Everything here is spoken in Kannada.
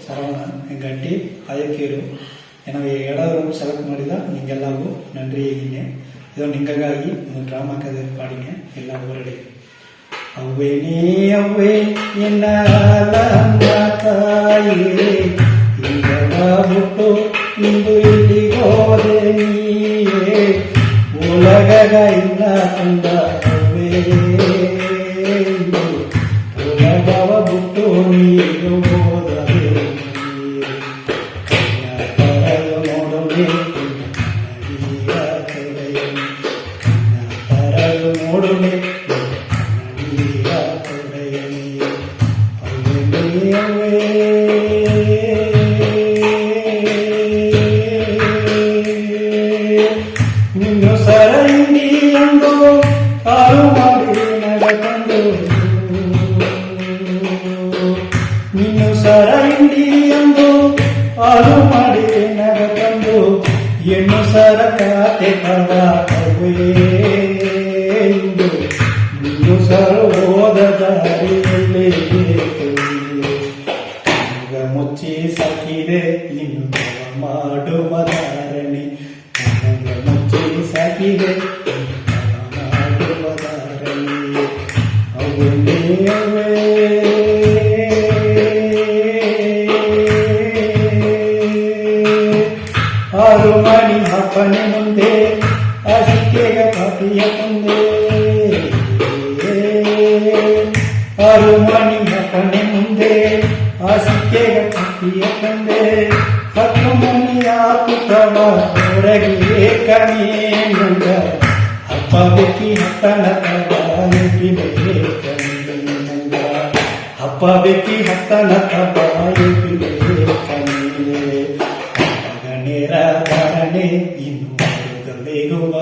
சரவண எங்கள் அண்டி ಆಯಕೇರು எனவே ஏழாவது ரூம் செலக்ட் ಮಾಡಿದ ನಿಮಗೆಲ್ಲರಿಗೂ நன்றி ಹೇಳಿದ್ದೀನಿ. ಇದು ನಿಮಗಾಗಿ ಒಂದು ಡ್ರಾಮಾ ಕதை ಪಾಡಿங்க ಎಲ್ಲ ಹೊರಡಿ. ಅವ್ವೇ ನೀ ಅವ್ವೇ ಎನ್ನ ತಾಯಿಯೇ ಇಂದವ ಬಿಟ್ಟು ಇಂದು ಇಲ್ಲಿ ಹೋದೆ ನೀಯೇ ಉಲಗಗ ಇಲ್ಲ ತಂದ ಅವ್ವೇ ಉಲಗವ ಬಿಟ್ಟು ನೀರು ಹೋದರೆ ನೋಡುವೆ ನೋಡುವೆ ನಿನ್ನು ಸರೈಂದಿ ಎಂದು ಕಾರು ಮಾಡಿ ನಡೆಕೊಂಡು ನಿನ್ನು ಸರೈಂದಿ ಎಂದು ಕಾರು ಮಾಡಿ ನಡೆಕೊಂಡು ಹೆಣ್ಣು ಸರಕಾತೆ ಪರವೇ ನಿನ್ನು ಸರೋದ ದಾರಿಯಲ್ಲಿ ಮುಚ್ಚಿ ಸಾಕಿದೆ ಇನ್ನು ಮಾಡುವ ಧಾರಣೆ ಮುಚ್ಚಿ ಸಾಕಿದೆ ಮಾಡುವ ಧಾರಣೆ ಅವನೇ ಅವೇ ಆರು ಮಣಿ ಹಪ್ಪನೆ ಮುಂದೆ ಆಸಿಕೆಗ ಪಾಪಿಯ ಮುಂದೆ ಆರು ಮಣಿ ಹಪ್ಪನೆ ಮುಂದೆ ಆಸಿಕೆಗ ಪಾಪಿಯ ಮುಂದೆ ಹತ್ತು ಮಣಿಯ ಪುಟವ ಹೊರಗೆ ಕಣಿಯಂಗ ಹಪ್ಪ ಬೆಕ್ಕಿ ಹತ್ತನ ತಬಾಯಿಗೆ ಕಣಿಯಂಗ ಹಪ್ಪ ಬೆಕ್ಕಿ ಹತ್ತನ ತಬಾಯಿಗೆ ಕಣಿಯೇ ಧಾರಣೆ ಇನ್ನು ಬೇಗುವ